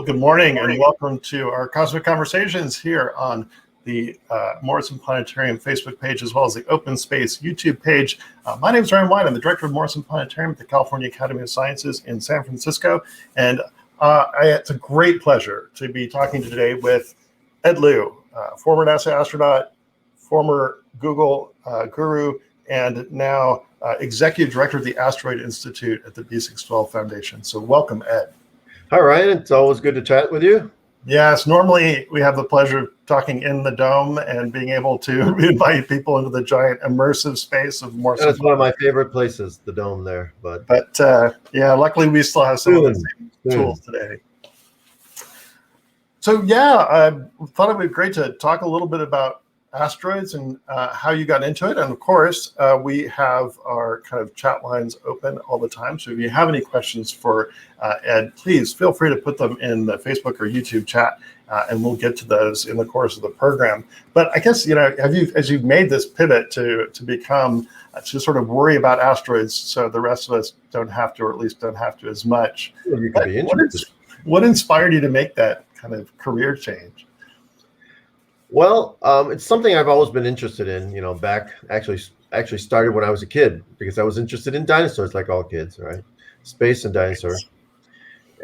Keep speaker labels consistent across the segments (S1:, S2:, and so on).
S1: good morning and welcome to our Cosmic Conversations here on the Morrison Planetarium Facebook page, as well as the Open Space YouTube page. My name is Ryan White. I'm the director of Morrison Planetarium at the California Academy of Sciences in San Francisco. And it's a great pleasure to be talking today with Ed Lu, former NASA astronaut, former Google guru, and now executive director of the Asteroid Institute at the B612 Foundation. So welcome, Ed.
S2: Hi, Ryan. It's always good to chat with you.
S1: Yes, normally we have the pleasure of talking in the dome and being able to invite people into the giant immersive space of Morrison.
S2: That's one of my favorite places, the dome there. But
S1: yeah, luckily we still have some of the same tools today. So yeah, I thought it would be great to talk a little bit about asteroids and how you got into it. And of course, we have our kind of chat lines open all the time. So if you have any questions for Ed, please feel free to put them in the Facebook or YouTube chat, and we'll get to those in the course of the program. But I guess, as you've made this pivot to become, to sort of worry about asteroids so the rest of us don't have to, or at least don't have to as much.
S2: Well, you could be interested.
S1: What inspired you to make that kind of career change?
S2: Well, it's something I've always been interested in, actually started when I was a kid, because I was interested in dinosaurs like all kids, right? Space and dinosaurs.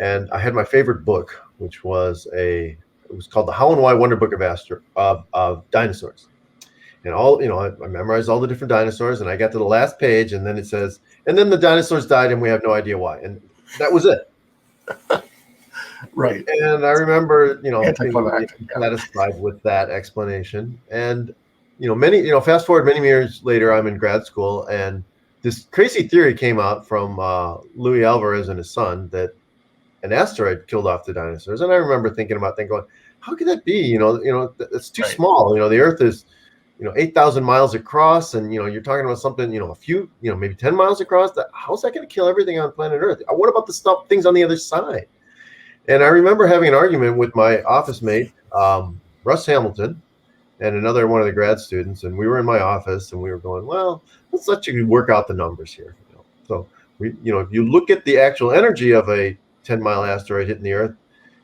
S2: And I had my favorite book, which was it was called The How and Why Wonder Book of Dinosaurs. And I memorized all the different dinosaurs, and I got to the last page, and then it says, and then the dinosaurs died and we have no idea why. And that was it.
S1: Right.
S2: And I remember, being satisfied with that explanation. And, fast forward many years later, I'm in grad school, and this crazy theory came out from Luis Alvarez and his son that an asteroid killed off the dinosaurs. And I remember thinking about that, going, how could that be? It's too small. The Earth is, 8,000 miles across, and, you're talking about something, a few, maybe 10 miles across. How's that going to kill everything on planet Earth? What about the things on the other side? And I remember having an argument with my office mate, Russ Hamilton, and another one of the grad students. And we were in my office, and we were going, well, let's let you work out the numbers here. So if you look at the actual energy of a 10-mile asteroid hitting the Earth,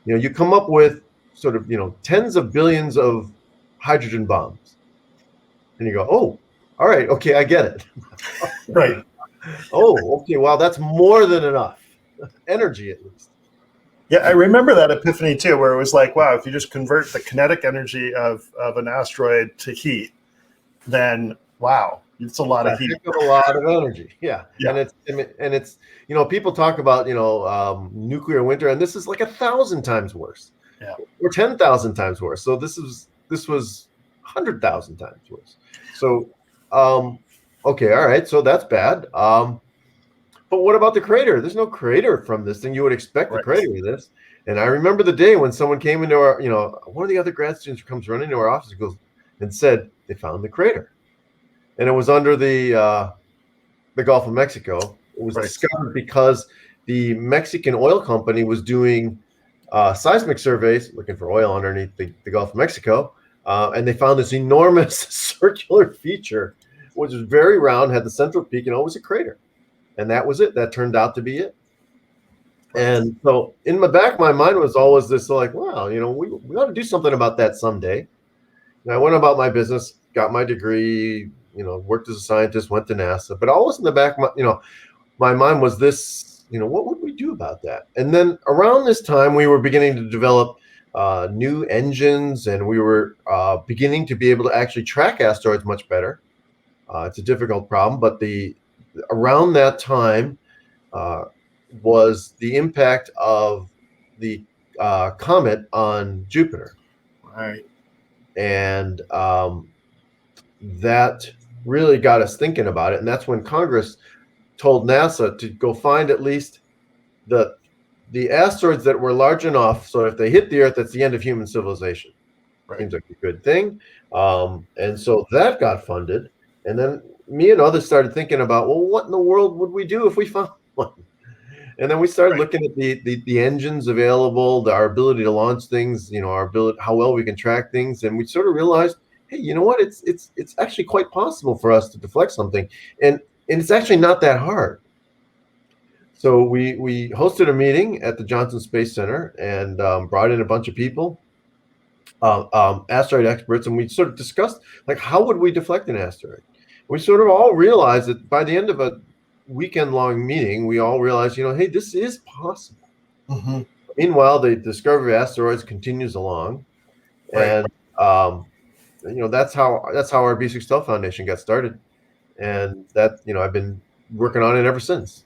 S2: you come up with sort of, tens of billions of hydrogen bombs. And you go, oh, all right, okay, I get it.
S1: Right.
S2: Oh, okay, well, that's more than enough energy, at least.
S1: Yeah, I remember that epiphany too, where it was like, wow, if you just convert the kinetic energy of an asteroid to heat, then wow, it's a lot of heat.
S2: A lot of energy. Yeah. And it's people talk about nuclear winter, and this is like 1,000 times worse.
S1: Yeah. Or
S2: 10,000 times worse. So this was 100,000 times worse. So okay, all right, so that's bad. But what about the crater? There's no crater from this thing. You would expect the crater of this. And I remember the day when someone came into our, one of the other grad students comes running into our office and said they found the crater. And it was under the Gulf of Mexico. It was discovered because the Mexican oil company was doing seismic surveys looking for oil underneath the Gulf of Mexico. And they found this enormous circular feature, which was very round, had the central peak, and it was a crater. And that was it. That turned out to be it. And so in the back of my mind was always this like, wow, we ought to do something about that someday. And I went about my business, got my degree, worked as a scientist, went to NASA. But always in the back of my mind was this, what would we do about that? And then around this time, we were beginning to develop new engines, and we were beginning to be able to actually track asteroids much better. It's a difficult problem, but around that time was the impact of the comet on Jupiter.
S1: Right. And
S2: that really got us thinking about it. And that's when Congress told NASA to go find at least the asteroids that were large enough so if they hit the Earth, that's the end of human civilization. Right. Seems like a good thing. And so that got funded. And then me and others started thinking about, well, what in the world would we do if we found one? And then we started looking at the engines available, our ability to launch things, our ability, how well we can track things. And we sort of realized, hey, you know what? It's actually quite possible for us to deflect something. And it's actually not that hard. So we hosted a meeting at the Johnson Space Center and brought in a bunch of people, asteroid experts, and we sort of discussed, like, how would we deflect an asteroid? We sort of all realized that by the end of a weekend-long meeting, we all realized, hey, this is possible.
S1: Mm-hmm.
S2: Meanwhile, the discovery of asteroids continues along,
S1: Right.
S2: and that's how our B612 Foundation got started, and that I've been working on it ever since.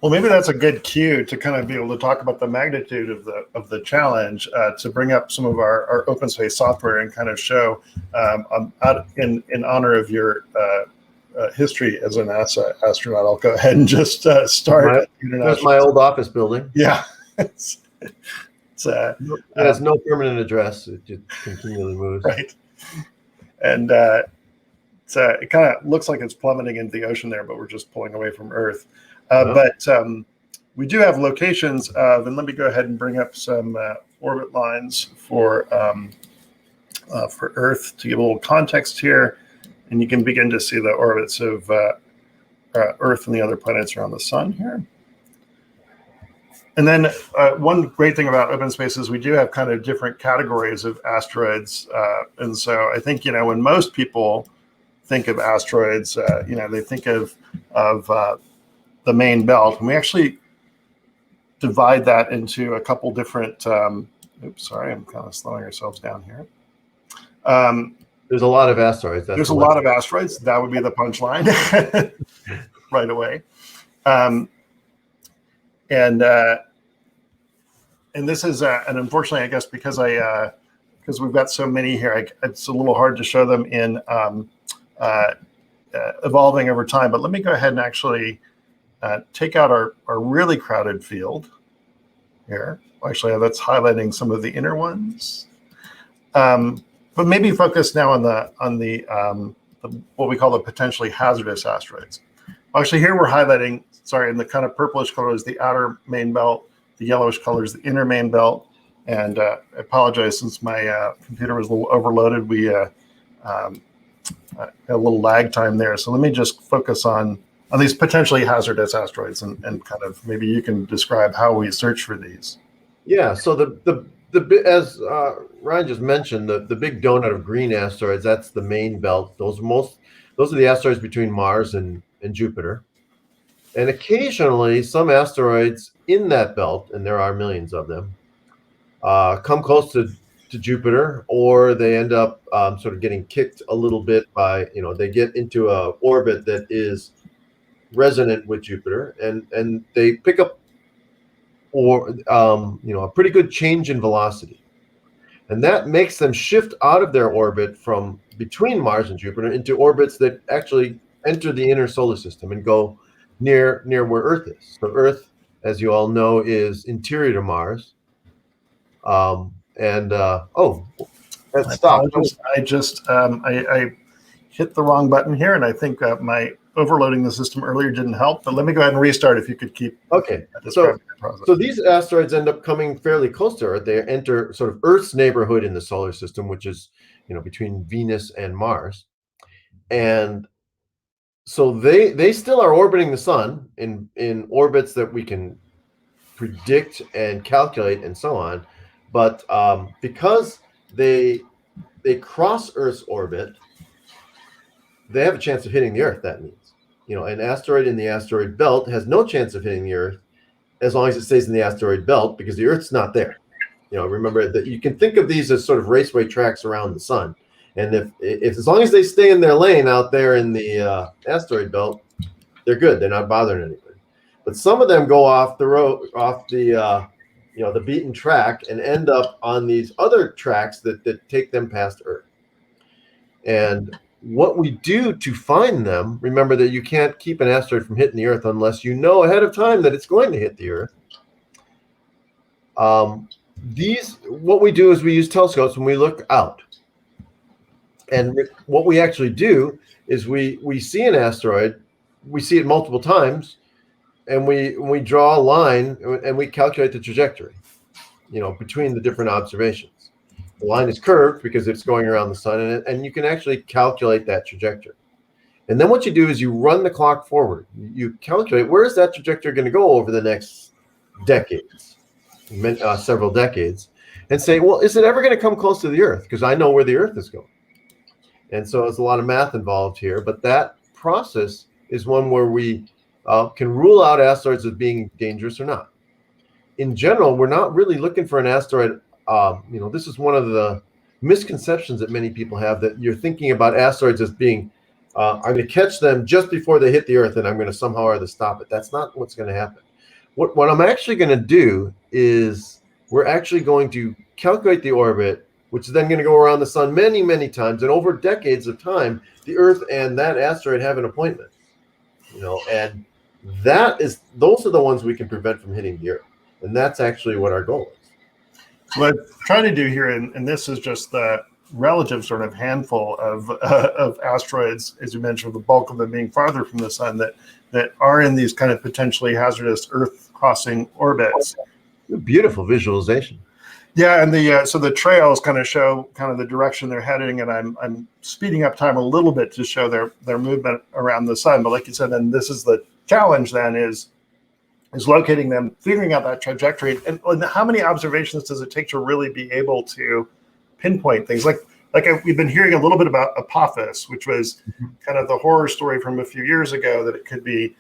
S1: Well, maybe that's a good cue to kind of be able to talk about the magnitude of the challenge, to bring up some of our open space software and kind of show, in honor of your history as an NASA astronaut. I'll go ahead and just start.
S2: There's my old office building.
S1: Yeah.
S2: It has no permanent address. It just continually moves.
S1: Right. And it kind of looks like it's plummeting into the ocean there, but we're just pulling away from Earth. But we do have locations of, and let me go ahead and bring up some orbit lines for Earth to give a little context here. And you can begin to see the orbits of Earth and the other planets around the sun here. And then one great thing about open space is we do have kind of different categories of asteroids. And so I think, when most people think of asteroids, they think of the main belt. And we actually divide that into a couple different, oops, sorry, I'm kind of slowing ourselves down here.
S2: There's a lot of asteroids.
S1: There's a lot of asteroids. That would be the punchline right away. And this is, and unfortunately, I guess because we've got so many here, it's a little hard to show them in evolving over time. But let me go ahead and actually take out our really crowded field here. Actually, that's highlighting some of the inner ones. But maybe focus now on the what we call the potentially hazardous asteroids. Actually, here we're highlighting, sorry, in the kind of purplish color is the outer main belt, the yellowish color is the inner main belt. And I apologize, since my computer was a little overloaded, we had a little lag time there. So let me just focus on these potentially hazardous asteroids and kind of maybe you can describe how we search for these.
S2: Yeah, so as Ryan just mentioned, the big donut of green asteroids, that's the main belt. Those are the asteroids between Mars and Jupiter. And occasionally some asteroids in that belt, and there are millions of them, come close to Jupiter, or they end up sort of getting kicked a little bit by, they get into a orbit that is resonant with Jupiter, and they pick up a pretty good change in velocity. And that makes them shift out of their orbit from between Mars and Jupiter into orbits that actually enter the inner solar system and go near where Earth is. So Earth, as you all know, is interior to Mars. That stopped.
S1: I hit the wrong button here, and I think my overloading the system earlier didn't help. But let me go ahead and restart if you could keep.
S2: Okay. So these asteroids end up coming fairly close to Earth. They enter sort of Earth's neighborhood in the solar system, which is between Venus and Mars, and so they still are orbiting the sun in orbits that we can predict and calculate and so on. But because they cross Earth's orbit, they have a chance of hitting the Earth. That means, an asteroid in the asteroid belt has no chance of hitting the Earth as long as it stays in the asteroid belt, because the Earth's not there. Remember that you can think of these as sort of raceway tracks around the sun. And if as long as they stay in their lane out there in the asteroid belt, they're good. They're not bothering anybody. But some of them go off the road, off the the beaten track, and end up on these other tracks that take them past Earth. And what we do to find them, remember that you can't keep an asteroid from hitting the Earth unless you know ahead of time that it's going to hit the Earth. What we do is we use telescopes when we look out. And what we actually do is we see an asteroid, we see it multiple times, and we draw a line and we calculate the trajectory, between the different observations. The line is curved because it's going around the sun, and you can actually calculate that trajectory. And then what you do is you run the clock forward. You calculate where is that trajectory going to go over the next decades, several decades, and say, well, is it ever going to come close to the Earth? Because I know where the Earth is going. And so there's a lot of math involved here, but that process is one where we can rule out asteroids as being dangerous or not. In general, we're not really looking for an asteroid. This is one of the misconceptions that many people have, that you're thinking about asteroids as being, I'm going to catch them just before they hit the Earth and I'm going to somehow or other stop it. That's not what's going to happen. What I'm actually going to do is we're actually going to calculate the orbit, which is then going to go around the sun many, many times. And over decades of time, the Earth and that asteroid have an appointment, and those are the ones we can prevent from hitting the Earth. And that's actually what our goal is.
S1: What I'm trying to do here, and this is just the relative sort of handful of asteroids, as you mentioned, the bulk of them being farther from the sun, that are in these kind of potentially hazardous Earth-crossing orbits.
S2: Beautiful visualization.
S1: Yeah, and so the trails kind of show kind of the direction they're heading, and I'm speeding up time a little bit to show their movement around the sun. But like you said, then this is the challenge. Then is locating them, figuring out that trajectory, and how many observations does it take to really be able to pinpoint things? We've been hearing a little bit about Apophis, which was kind of the horror story from a few years ago, that it could be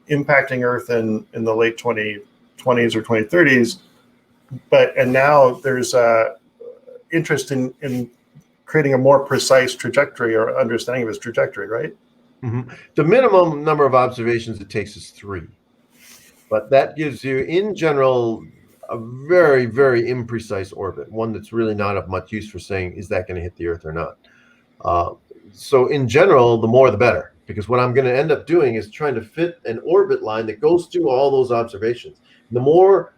S1: impacting Earth in the late 2020s or 2030s. And now there's interest in creating a more precise trajectory or understanding of its trajectory, right?
S2: Mm-hmm. The minimum number of observations it takes is 3. But that gives you, in general, a very, very imprecise orbit, one that's really not of much use for saying, is that going to hit the Earth or not? So in general, the more the better, because what I'm going to end up doing is trying to fit an orbit line that goes through all those observations. The more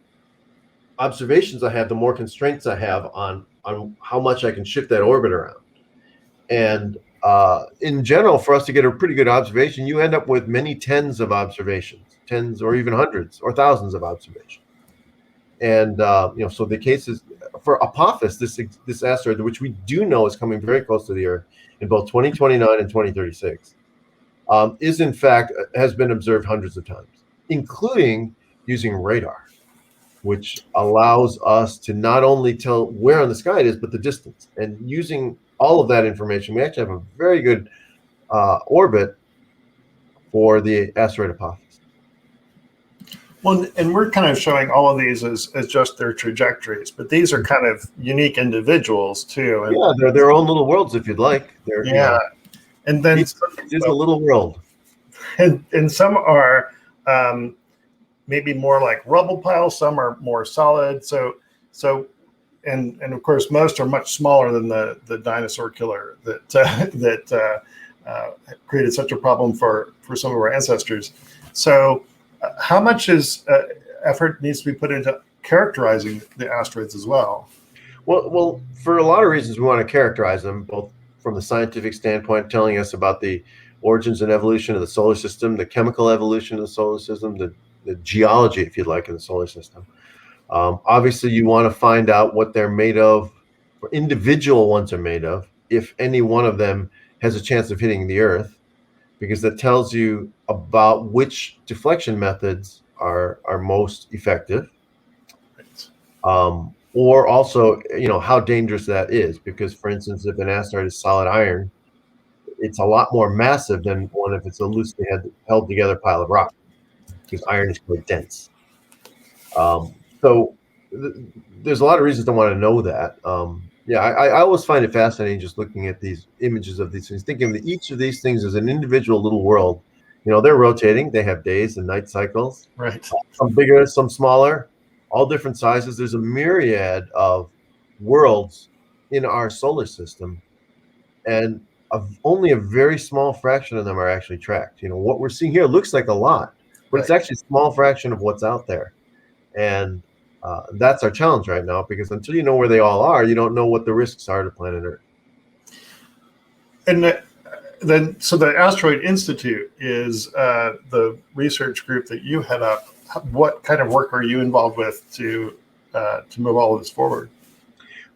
S2: observations I have, the more constraints I have on how much I can shift that orbit around. And in general, for us to get a pretty good observation, you end up with many tens of observations, tens or even hundreds or thousands of observations. And so the case is for Apophis, this asteroid, which we do know is coming very close to the Earth in both 2029 and 2036, is in fact has been observed hundreds of times, including using radar, which allows us to not only tell where on the sky it is, but the distance. And using all of that information, we actually have a very good orbit for the asteroid Apophis.
S1: Well, and we're kind of showing all of these as just their trajectories, but these are kind of unique individuals too. And
S2: yeah, they're their own little worlds, if you'd like.
S1: And then
S2: it is a little world.
S1: And some are maybe more like rubble piles, some are more solid. And of course, most are much smaller than the dinosaur killer that created such a problem for some of our ancestors. So how much effort needs to be put into characterizing the asteroids as well?
S2: Well, for a lot of reasons, we want to characterize them, both from the scientific standpoint, telling us about the origins and evolution of the solar system, the chemical evolution of the solar system, the geology, if you'd like, in the solar system. Obviously, you want to find out what they're made of, what individual ones are made of, if any one of them has a chance of hitting the Earth, because that tells you about which deflection methods are most effective. Or also, how dangerous that is, because, for instance, if an asteroid is solid iron, it's a lot more massive than one if it's a loosely held together pile of rock, because iron is quite dense. So there's a lot of reasons to want to know that. I always find it fascinating just looking at these images of these things, thinking that each of these things is an individual little world. They're rotating. They have days and night cycles.
S1: Right.
S2: Some bigger, some smaller, all different sizes. There's a myriad of worlds in our solar system, and only a very small fraction of them are actually tracked. What we're seeing here looks like a lot, but It's actually a small fraction of what's out there. And that's our challenge right now, because until you know where they all are, you don't know what the risks are to planet Earth.
S1: And so the Asteroid Institute is the research group that you head up. What kind of work are you involved with to move all of this forward?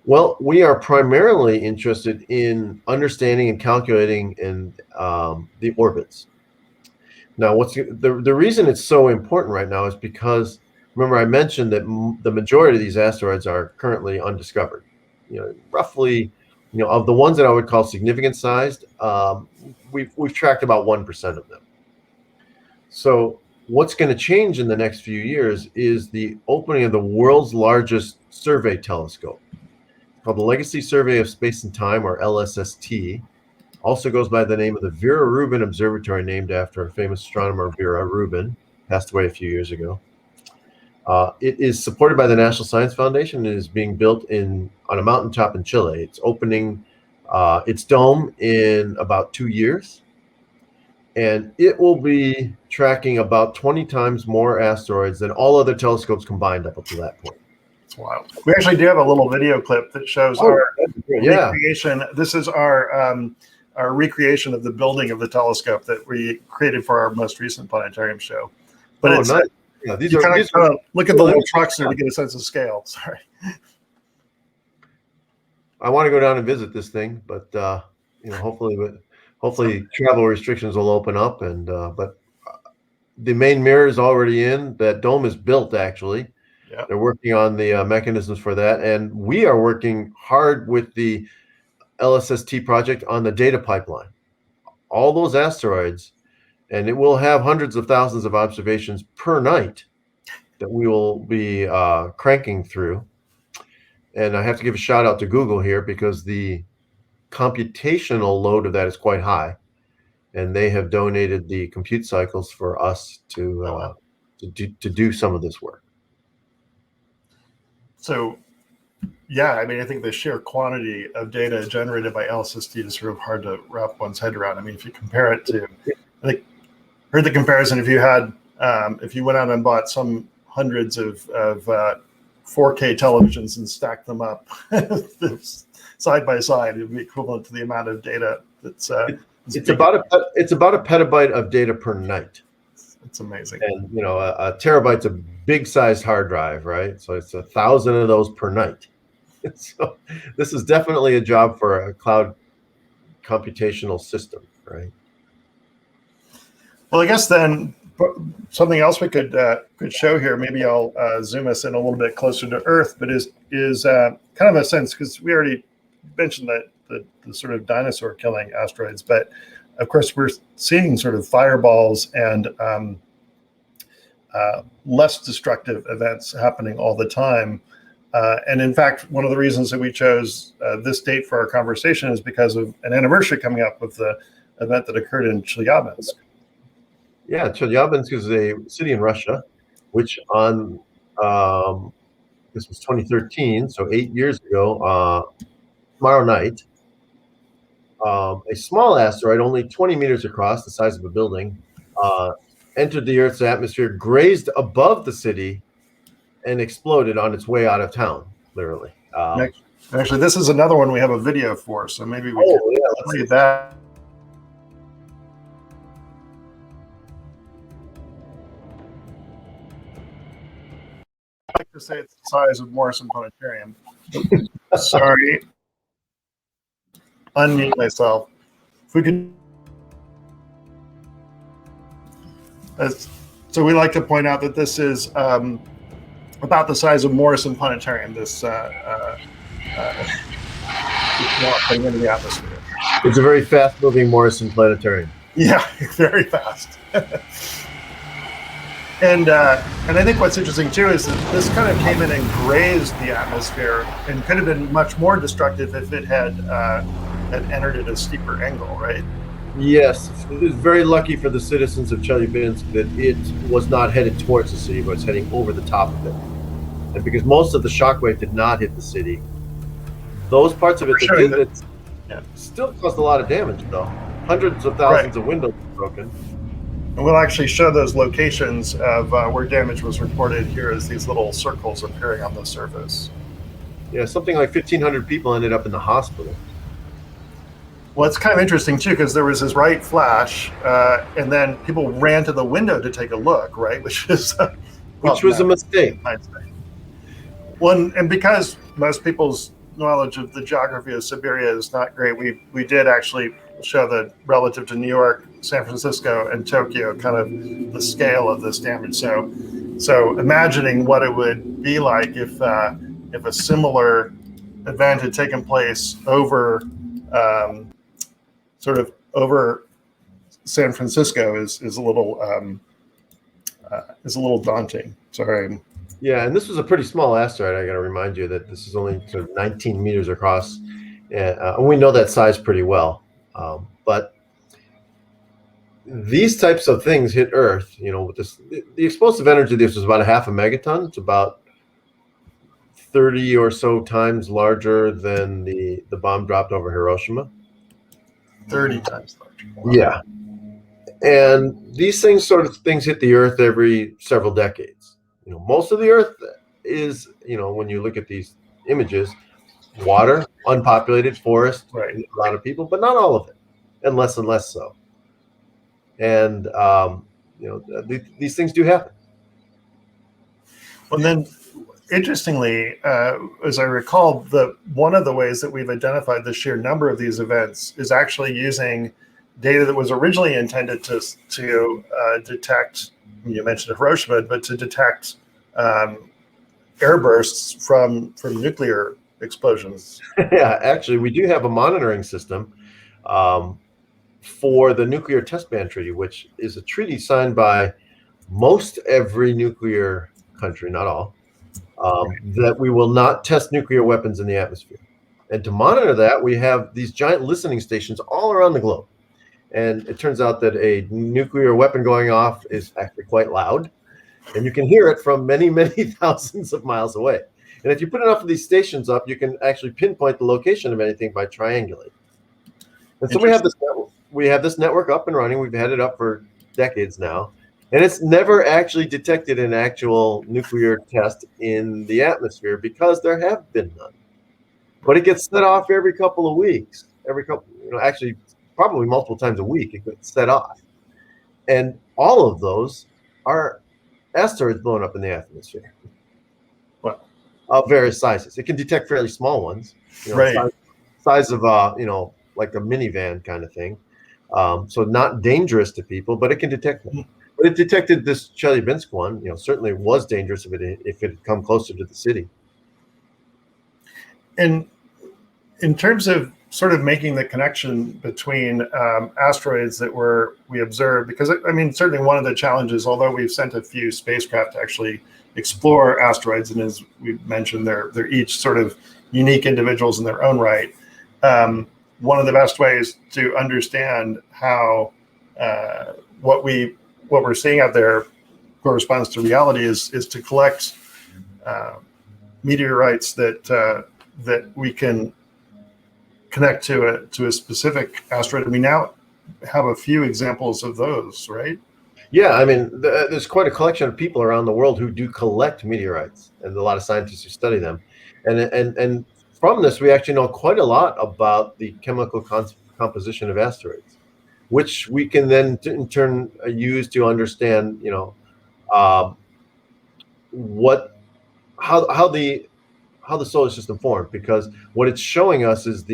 S2: Well, we are primarily interested in understanding and calculating the orbits. Now, the reason it's so important right now is because, remember, I mentioned that the majority of these asteroids are currently undiscovered. Roughly, of the ones that I would call significant sized, we've tracked about 1% of them. So what's going to change in the next few years is the opening of the world's largest survey telescope, called the Legacy Survey of Space and Time, or LSST. Also goes by the name of the Vera Rubin Observatory, named after a famous astronomer, Vera Rubin, passed away a few years ago. It is supported by the National Science Foundation and is being built on a mountaintop in Chile. It's opening its dome in about 2 years, and it will be tracking about 20 times more asteroids than all other telescopes combined up to that point.
S1: Wow. We actually do have a little video clip that shows our recreation. This is our recreation of the building of the telescope that we created for our most recent planetarium show. But it's
S2: nice. Yeah,
S1: you kind of look at the little trucks there to get a sense of scale. Sorry.
S2: I want to go down and visit this thing, but hopefully travel restrictions will open up. And but the main mirror is already in. That dome is built, actually.
S1: Yeah.
S2: They're working on the mechanisms for that, and we are working hard with the LSST project on the data pipeline. All those asteroids, and it will have hundreds of thousands of observations per night that we will be cranking through. And I have to give a shout out to Google here, because the computational load of that is quite high, and they have donated the compute cycles for us to do some of this work. So,
S1: yeah, I mean, I think the sheer quantity of data generated by LSST is sort of hard to wrap one's head around. I mean, if you compare it to, I think, heard the comparison. If you had, if you went out and bought some hundreds of 4K televisions and stacked them up side by side, it would be equivalent to the amount of data that's.
S2: It's about a petabyte of data per night.
S1: It's amazing.
S2: And a terabyte's a big sized hard drive, right? So it's 1,000 of those per night. So this is definitely a job for a cloud computational system, right?
S1: Well, I guess then something else we could show here. Maybe I'll zoom us in a little bit closer to Earth, but is kind of a sense, because we already mentioned that the sort of dinosaur killing asteroids, but of course we're seeing sort of fireballs and less destructive events happening all the time. And in fact, one of the reasons that we chose this date for our conversation is because of an anniversary coming up with the event that occurred in Chelyabinsk.
S2: Yeah, Chelyabinsk is a city in Russia, which on this was 2013, so 8 years ago, tomorrow night, a small asteroid, only 20 meters across, the size of a building, entered the Earth's atmosphere, grazed above the city, and exploded on its way out of town, literally.
S1: Actually, this is another one we have a video for, so maybe we can look at that. I like to say it's the size of Morrison Planetarium. Sorry. Unmute myself. If we could. So we like to point out that this is about the size of Morrison Planetarium. This putting into the atmosphere.
S2: It's a very fast-moving Morrison Planetarium.
S1: Yeah, very fast. And I think what's interesting too is that this kind of came in and grazed the atmosphere, and could have been much more destructive if it had entered at a steeper angle, right?
S2: Yes, it was very lucky for the citizens of Chelyabinsk that it was not headed towards the city, but it's heading over the top of it. And because most of the shockwave did not hit the city, those parts of it that did, it still caused a lot of damage, though. Hundreds of thousands of windows broken.
S1: And we'll actually show those locations of where damage was reported here as these little circles appearing on the surface.
S2: Yeah, something like 1,500 people ended up in the hospital.
S1: Well, it's kind of interesting too, because there was this bright flash, and then people ran to the window to take a look, right? Which was
S2: a mistake.
S1: Well, and because most people's knowledge of the geography of Siberia is not great. We did actually show that relative to New York, San Francisco, and Tokyo, kind of the scale of this damage. So imagining what it would be like if a similar event had taken place over sort of over San Francisco is a little daunting. Sorry.
S2: Yeah, and this was a pretty small asteroid. I got to remind you that this is only sort of 19 meters across, and we know that size pretty well. But these types of things hit Earth. With this, the explosive energy of this was about a half a megaton. It's about 30 or so times larger than the bomb dropped over Hiroshima.
S1: 30 times larger. Wow.
S2: Yeah, and these things hit the Earth every several decades. Most of the Earth is, when you look at these images, water, unpopulated forest,
S1: right.
S2: A lot of people, but not all of it, and less so. And these things do happen.
S1: Well, then, interestingly, as I recall, one of the ways that we've identified the sheer number of these events is actually using data that was originally intended to detect. You mentioned Hiroshima, but to detect airbursts from nuclear explosions.
S2: Yeah, actually, we do have a monitoring system for the Nuclear Test Ban Treaty, which is a treaty signed by most every nuclear country, not all, that we will not test nuclear weapons in the atmosphere. And to monitor that, we have these giant listening stations all around the globe. And it turns out that a nuclear weapon going off is actually quite loud, and you can hear it from many, many thousands of miles away. And if you put enough of these stations up, you can actually pinpoint the location of anything by triangulating. And so we have this network up and running. We've had it up for decades now, and it's never actually detected an actual nuclear test in the atmosphere because there have been none. But it gets set off every couple of weeks, actually probably multiple times a week. It gets set off, and all of those are asteroids blown up in the atmosphere.
S1: Wow.
S2: Of various sizes. It can detect fairly small ones,
S1: right?
S2: Size of like a minivan kind of thing. So not dangerous to people, but it can detect them. But it detected this Chelyabinsk one. Certainly was dangerous if it had come closer to the city.
S1: And in terms of sort of making the connection between asteroids that we observed, because I mean, certainly one of the challenges, although we've sent a few spacecraft to actually explore asteroids, and as we mentioned, they're each sort of unique individuals in their own right. One of the best ways to understand how what we're seeing out there corresponds to reality is to collect meteorites that we can connect to a specific asteroid. And we now have a few examples of those, right?
S2: Yeah, I mean, there's quite a collection of people around the world who do collect meteorites, and a lot of scientists who study them. And from this, we actually know quite a lot about the chemical composition of asteroids, which we can then in turn use to understand, how the solar system formed, because what it's showing us is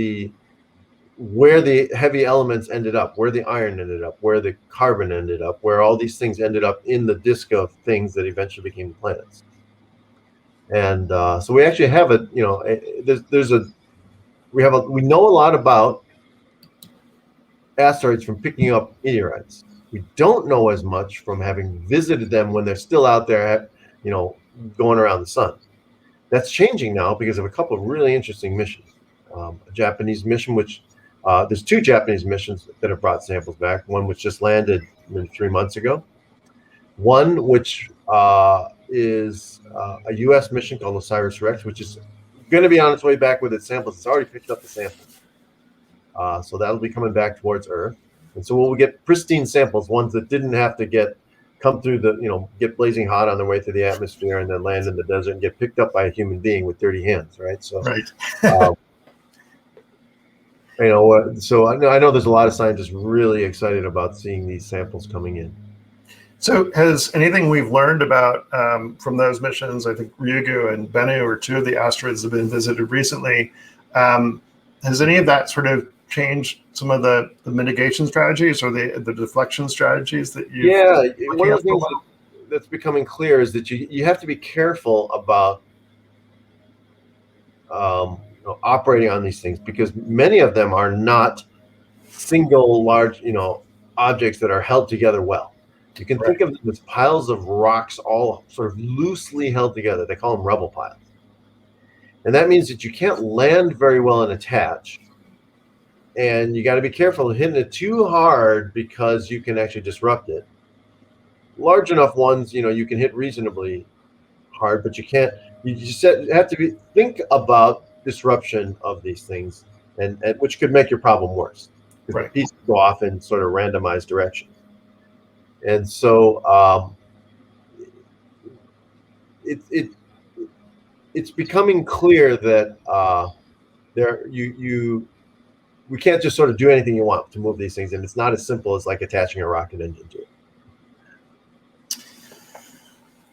S2: where the heavy elements ended up, where the iron ended up, where the carbon ended up, where all these things ended up in the disk of things that eventually became the planets. And so we actually have we know a lot about asteroids from picking up meteorites. We don't know as much from having visited them when they're still out there, going around the sun. That's changing now because of a couple of really interesting missions. A Japanese mission, which there's two Japanese missions that have brought samples back. One which just landed 3 months ago. One which is a U.S. mission called OSIRIS-REx, which is going to be on its way back with its samples. It's already picked up the samples. So that'll be coming back towards Earth. And so we'll get pristine samples, ones that didn't have to come through get blazing hot on their way through the atmosphere and then land in the desert and get picked up by a human being with dirty hands, right? So,
S1: right.
S2: So I know there's a lot of scientists really excited about seeing these samples coming in.
S1: So has anything we've learned about from those missions, I think Ryugu and Bennu are two of the asteroids that have been visited recently, has any of that sort of changed some of the mitigation strategies or the deflection strategies that you've
S2: one of the things that's becoming clear is that you have to be careful about operating on these things, because many of them are not single large objects that are held together well. You can think of them as piles of rocks all sort of loosely held together. They call them rubble piles. And that means that you can't land very well and attach. And you got to be careful of hitting it too hard, because you can actually disrupt it. Large enough ones, you can hit reasonably hard, but you can't. You just have to think about disruption of these things, and which could make your problem worse, because the pieces go off in sort of randomized directions. And so it's becoming clear that we can't just sort of do anything you want to move these things, and it's not as simple as like attaching a rocket engine to it.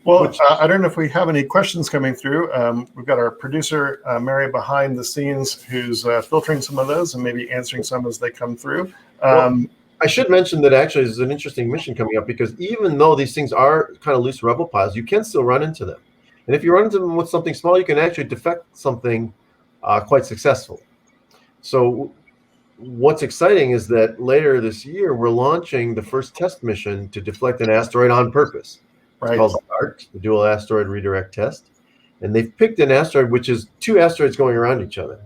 S1: Well, I don't know if we have any questions coming through. We've got our producer, Mary, behind the scenes, who's filtering some of those and maybe answering some as they come through.
S2: I should mention that actually there's an interesting mission coming up, because even though these things are kind of loose rubble piles, you can still run into them. And if you run into them with something small, you can actually defect something quite successfully. So what's exciting is that later this year, we're launching the first test mission to deflect an asteroid on purpose. It's called the DART, the Dual Asteroid Redirect Test. And they've picked an asteroid which is two asteroids going around each other.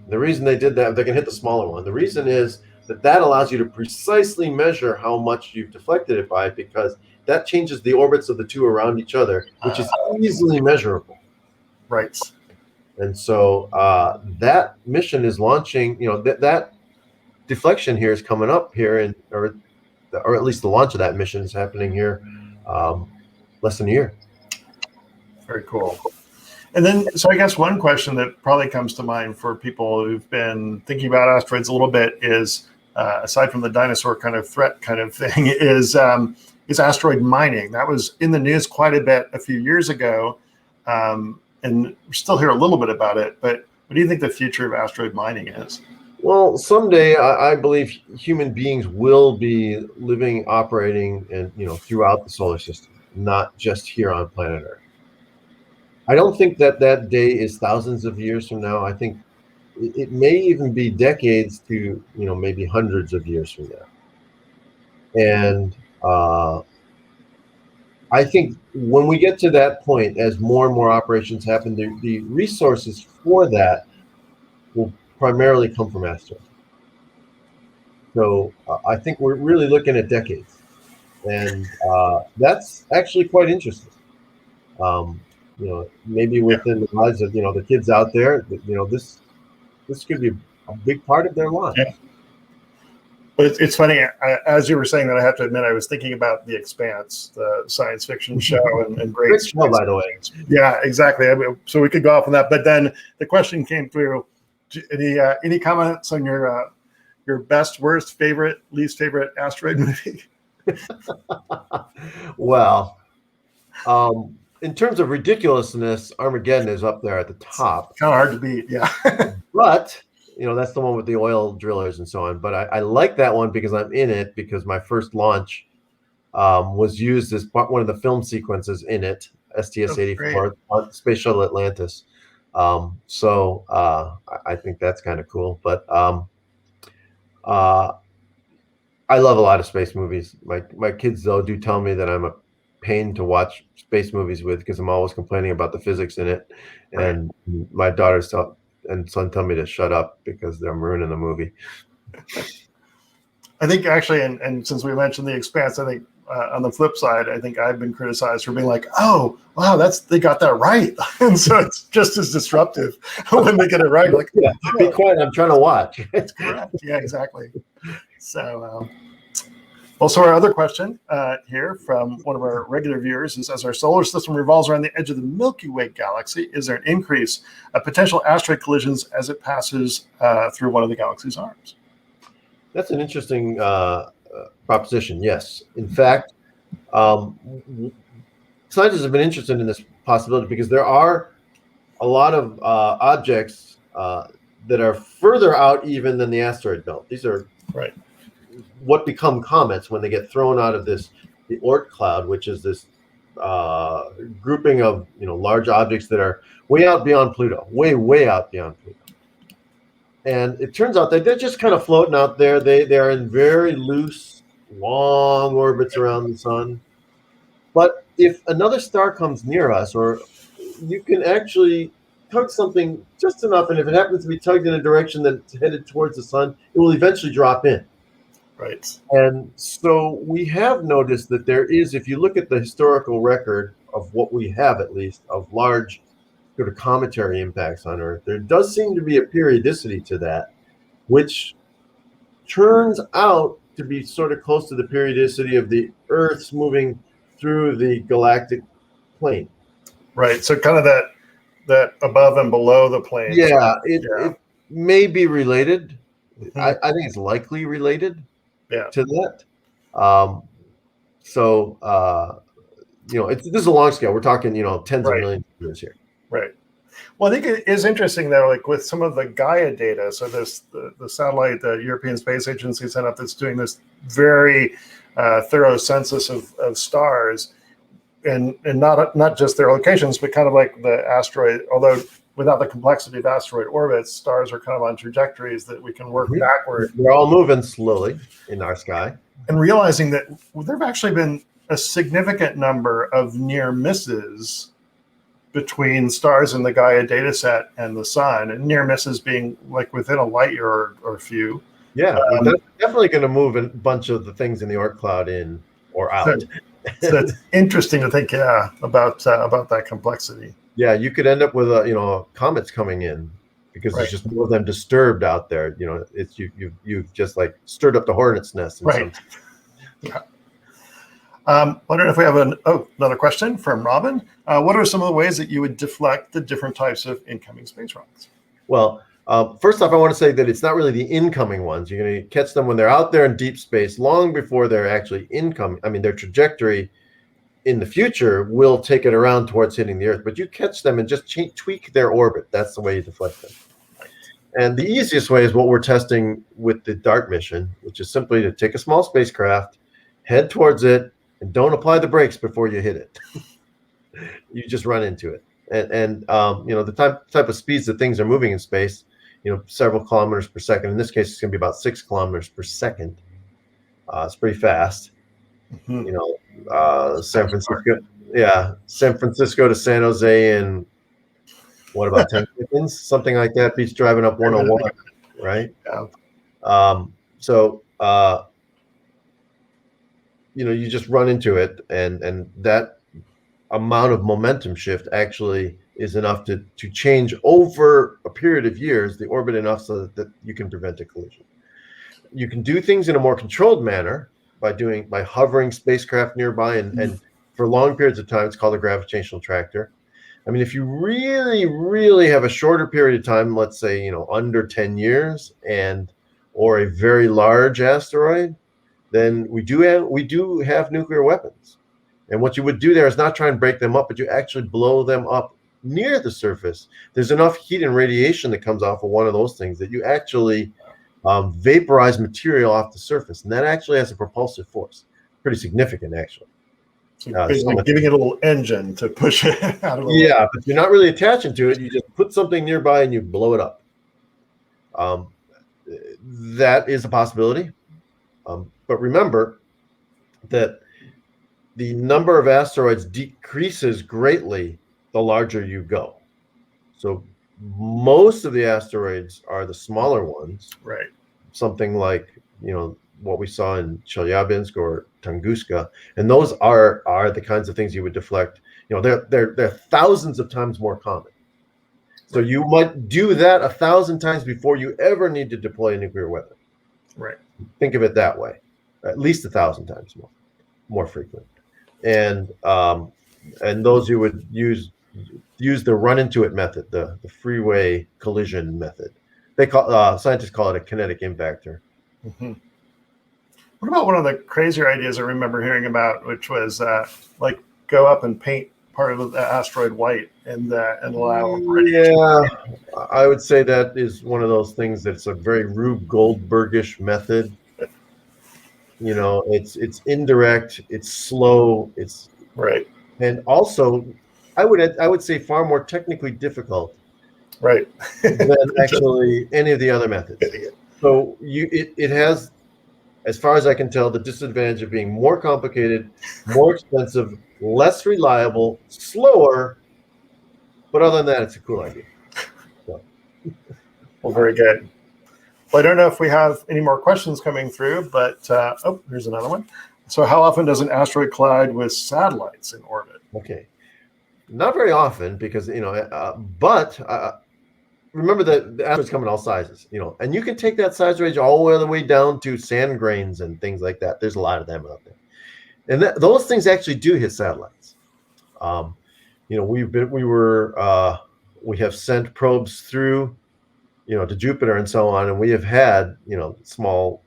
S2: The reason they did that, they can hit the smaller one. The reason is that allows you to precisely measure how much you've deflected it by, because that changes the orbits of the two around each other, which is easily measurable.
S1: Right.
S2: And so that mission is launching, that deflection here is coming up here, or at least the launch of that mission is happening here less than a year.
S1: Very cool. And then, so I guess one question that probably comes to mind for people who've been thinking about asteroids a little bit is, aside from the dinosaur kind of threat kind of thing, is asteroid mining. That was in the news quite a bit a few years ago, and we still hear a little bit about it. But what do you think the future of asteroid mining is?
S2: Well, someday I believe human beings will be living, operating, and throughout the solar system, not just here on planet Earth. I don't think that day is thousands of years from now. I think it may even be decades to maybe hundreds of years from now. And I think when we get to that point, as more and more operations happen, the resources for that will primarily come from asteroids. So I think we're really looking at decades, and that's actually quite interesting. Maybe within the lives of the kids out there, this could be a big part of their lives.
S1: Yeah. But it's funny, as you were saying that, I have to admit, I was thinking about The Expanse, the science fiction show, and great
S2: show, by the way.
S1: Yeah, exactly. So we could go off on that. But then the question came through: any comments on your best, worst, favorite, least favorite asteroid movie?
S2: Well, in terms of ridiculousness, Armageddon is up there at the top.
S1: Kind of hard to beat, yeah.
S2: But that's the one with the oil drillers and so on. But I like that one because I'm in it, because my first launch was used as one of the film sequences in it, STS-84, Space Shuttle Atlantis. So I think that's kind of cool. But I love a lot of space movies. My kids, though, do tell me that I'm a pain to watch space movies with, because I'm always complaining about the physics in it. And my daughters and son tell me to shut up because they're ruining the movie.
S1: I think actually, and since we mentioned The Expanse, I think on the flip side, I think I've been criticized for being like, oh, wow, they got that right. And so it's just as disruptive when they get it right. Like,
S2: yeah, be quiet, I'm trying to watch.
S1: That's correct. Yeah, exactly. So, also our other question here from one of our regular viewers is, as our solar system revolves around the edge of the Milky Way galaxy, is there an increase of potential asteroid collisions as it passes through one of the galaxy's arms?
S2: That's an interesting proposition. Yes. In fact, Scientists have been interested in this possibility because there are a lot of objects that are further out even than the asteroid belt. These are what become comets when they get thrown out of the Oort cloud, which is this grouping of large objects that are way out beyond Pluto, way out beyond Pluto. And it turns out that they're just kind of floating out there. They are in very loose, long orbits around the sun. But if another star comes near us, or you can actually tug something just enough, and if it happens to be tugged in a direction that's headed towards the sun, it will eventually drop in.
S1: Right.
S2: And so we have noticed that there is, if you look at the historical record of what we have, at least, of large sort of cometary impacts on Earth, there does seem to be a periodicity to that, which turns out to be sort of close to the periodicity of the Earth's moving through the galactic plane.
S1: Right. So kind of that above and below the plane.
S2: Yeah, it may be related. Mm-hmm. I think it's likely related to that. This is a long scale. We're talking, tens of millions of years here.
S1: Right. Well, I think it is interesting though, like with some of the Gaia data. So the satellite the European Space Agency sent up that's doing this very thorough census of stars, and not just their locations, but kind of like the asteroid. Although without the complexity of asteroid orbits, stars are kind of on trajectories that we can work backward.
S2: They're all moving slowly in our sky,
S1: and realizing that there have actually been a significant number of near misses between stars in the Gaia data set and the sun, and near misses being like within a light year or few.
S2: Yeah, that's definitely going to move a bunch of the things in the Oort cloud in or out.
S1: So it's interesting to think, about that complexity.
S2: Yeah, you could end up with comets coming in because there's just more of them disturbed out there. It's you've just like stirred up the hornet's nest.
S1: Yeah. Wondering if we have another question from Robin. What are some of the ways that you would deflect the different types of incoming space rocks?
S2: Well, first off, I want to say that it's not really the incoming ones. You're going to catch them when they're out there in deep space, long before they're actually incoming. I mean, their trajectory in the future will take it around towards hitting the Earth, but you catch them and just tweak their orbit. That's the way you deflect them. And the easiest way is what we're testing with the DART mission, which is simply to take a small spacecraft, head towards it, and don't apply the brakes before you hit it. You just run into it. And the type of speeds that things are moving in space, several kilometers per second. In this case, it's going to be about 6 kilometers per second. It's pretty fast. Mm-hmm. San Francisco to San Jose in what about 10 seconds? Something like that. Beats driving up 101, right? Yeah. You just run into it, and that amount of momentum shift actually is enough to change over a period of years the orbit enough so that you can prevent a collision. You can do things in a more controlled manner by hovering spacecraft nearby, and for long periods of time, it's called a gravitational tractor. I mean, if you really, really have a shorter period of time, let's say, under 10 years or a very large asteroid, then we do have nuclear weapons. And what you would do there is not try and break them up, but you actually blow them up near the surface. There's enough heat and radiation that comes off of one of those things that you actually vaporize material off the surface. And that actually has a propulsive force. Pretty significant, actually.
S1: So basically giving it a little engine to push it out of the way.
S2: Yeah, but you're not really attaching to it. You just put something nearby and you blow it up. That is a possibility. But remember that the number of asteroids decreases greatly the larger you go. So most of the asteroids are the smaller ones.
S1: Right.
S2: Something like, what we saw in Chelyabinsk or Tunguska. And those are the kinds of things you would deflect. They're thousands of times more common. So you might do that 1,000 times before you ever need to deploy a nuclear weapon.
S1: Right.
S2: Think of it that way. At least 1,000 times more frequent. And those you would use the run into it method, the freeway collision method. Scientists call it a kinetic impactor.
S1: Mm-hmm. What about one of the crazier ideas I remember hearing about, which was like go up and paint part of the asteroid white and allow radiation?
S2: Yeah, I would say that is one of those things that's a very Rube Goldbergish method. You know, it's indirect, it's slow, it's
S1: Right,
S2: and also I would say far more technically difficult
S1: right.
S2: than actually any of the other methods. So it has, as far as I can tell, the disadvantage of being more complicated, more expensive, less reliable, slower. But other than that, it's a cool idea. So.
S1: Well, very good. Well, I don't know if we have any more questions coming through, but oh, here's another one. So how often does an asteroid collide with satellites in orbit?
S2: Okay. Not very often because, but remember that the asteroids come in all sizes, and you can take that size range all the way down to sand grains and things like that. There's a lot of them out there. And those things actually do hit satellites. We have sent probes through, to Jupiter and so on, and we have had, small,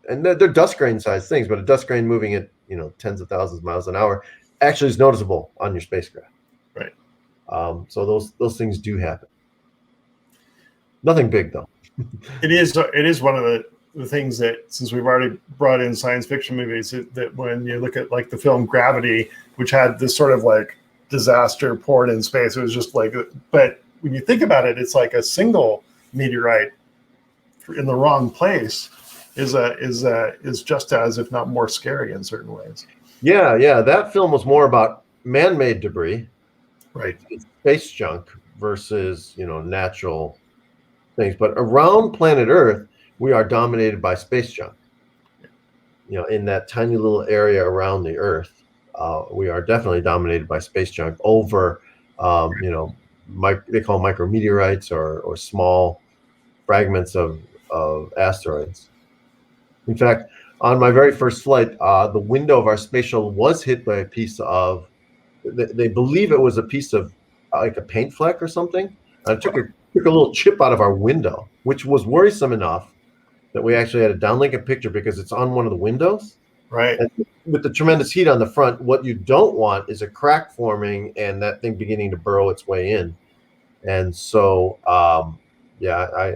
S2: and they're dust grain sized things, but a dust grain moving at, tens of thousands of miles an hour actually is noticeable on your spacecraft.
S1: Right.
S2: So those things do happen. Nothing big though.
S1: It is one of the things that, since we've already brought in science fiction movies, that when you look at like the film Gravity, which had this sort of like disaster poured in space, it was just like, but when you think about it, it's like a single meteorite in the wrong place is just as, if not more scary in certain ways.
S2: Yeah. That film was more about man-made debris,
S1: right?
S2: Space junk versus natural things. But around planet Earth, we are dominated by space junk. In that tiny little area around the Earth, we are definitely dominated by space junk over, they call micrometeorites or small fragments of asteroids. In fact, on my very first flight, the window of our space shuttle was hit by a piece of, they believe it was a piece of like a paint fleck or something. And it took a little chip out of our window, which was worrisome enough that we actually had to downlink a picture because it's on one of the windows.
S1: Right.
S2: And with the tremendous heat on the front, what you don't want is a crack forming and that thing beginning to burrow its way in. And so, I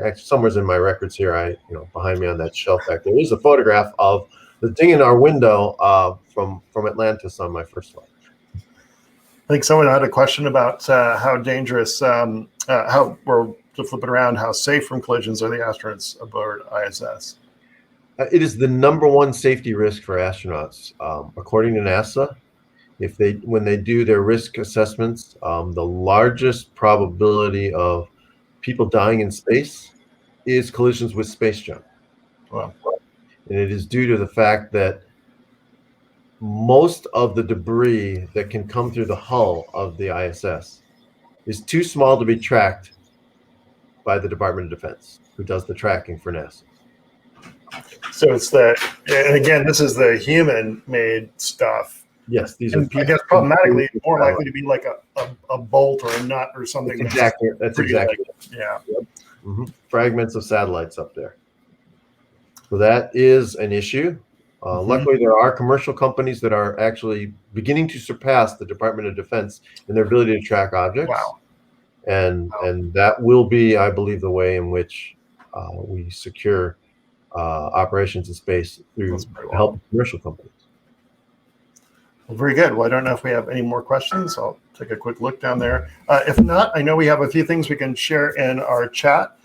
S2: actually, somewhere's in my records here, behind me on that shelf back there is a photograph of the ding in our window from Atlantis on my first flight.
S1: I think someone had a question about how dangerous, how we're to flip it around, how safe from collisions are the astronauts aboard ISS?
S2: It is the number one safety risk for astronauts, according to NASA. When they do their risk assessments, the largest probability of people dying in space is collisions with space junk.
S1: Wow.
S2: And it is due to the fact that most of the debris that can come through the hull of the ISS is too small to be tracked by the Department of Defense, who does the tracking for NASA.
S1: So it's and again, this is the human-made stuff.
S2: Yes, these
S1: are. I guess problematically, more likely to be like a bolt or a nut or something.
S2: That's exactly.
S1: Yeah.
S2: Yep. Mm-hmm. Fragments of satellites up there. So that is an issue. Luckily, there are commercial companies that are actually beginning to surpass the Department of Defense in their ability to track objects.
S1: Wow.
S2: And that will be, I believe, the way in which we secure operations in space through help of commercial companies.
S1: Well, very good. Well, I don't know if we have any more questions. I'll take a quick look down there. If not, I know we have a few things we can share in our chat.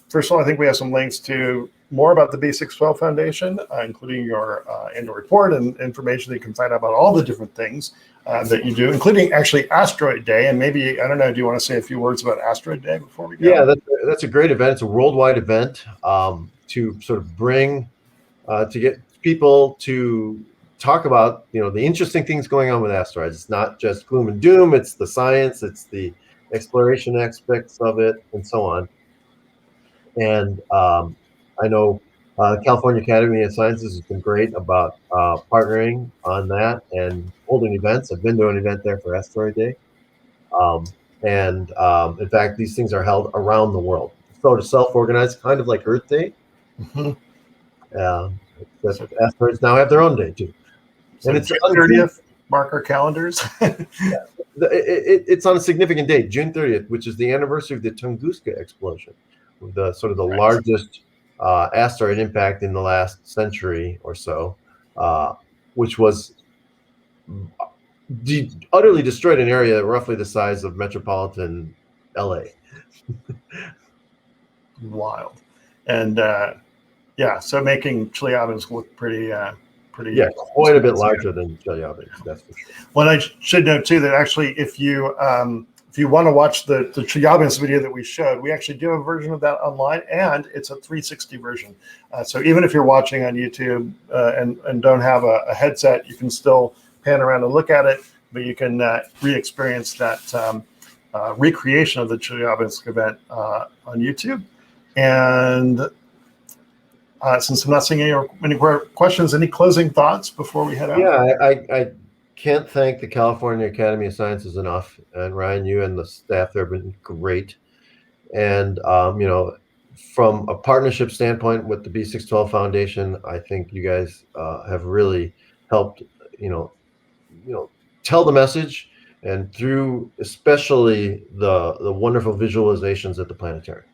S1: First of all, I think we have some links to more about the B612 Foundation, including your annual report and information that you can find out about all the different things that you do, including actually Asteroid Day. And maybe, I don't know, do you want to say a few words about Asteroid Day before we go?
S2: Yeah, that's a great event. It's a worldwide event to sort of bring, to get people to talk about, the interesting things going on with asteroids. It's not just gloom and doom. It's the science. It's the exploration aspects of it and so on. And I know California Academy of Sciences has been great about partnering on that and holding events. I've been to an event there for Asteroid Day. In fact, these things are held around the world. So to self-organize, kind of like Earth Day.
S1: Mm-hmm.
S2: That asteroids now have their own day too.
S1: So
S2: And it's
S1: June 30th, mark our calendars.
S2: it's on a significant date, June 30th, which is the anniversary of the Tunguska explosion, the sort of the largest asteroid impact in the last century or so, which was utterly destroyed an area roughly the size of metropolitan LA.
S1: Wild. And yeah, so making Chelyabinsk look pretty
S2: quite a bit larger than Chelyabinsk, that's for sure.
S1: Well, I should note too that actually if you want to watch the Chelyabinsk video that we showed, we actually do have a version of that online, and it's a 360 version. So even if you're watching on YouTube and don't have a headset, you can still pan around and look at it, but you can re-experience that recreation of the Chelyabinsk event on YouTube. And since I'm not seeing any questions, any closing thoughts before we head out?
S2: Yeah, I can't thank the California Academy of Sciences enough. And Ryan, you and the staff there have been great. And, you know, from a partnership standpoint with the B612 Foundation, I think you guys have really helped, you know, tell the message, and through especially the wonderful visualizations at the planetarium.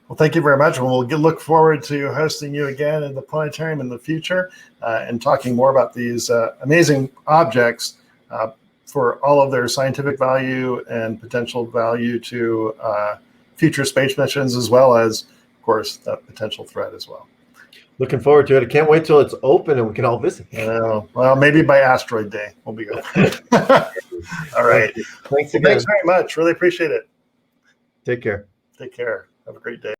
S1: Well, thank you very much. And we'll look forward to hosting you again in the planetarium in the future and talking more about these amazing objects for all of their scientific value and potential value to future space missions, as well as, of course, the potential threat as well.
S2: Looking forward to it. I can't wait till it's open and we can all visit.
S1: Well, maybe by Asteroid Day we'll be going. All right.
S2: Thanks again.
S1: Thanks very much. Really appreciate it.
S2: Take care.
S1: Take care. Have a great day.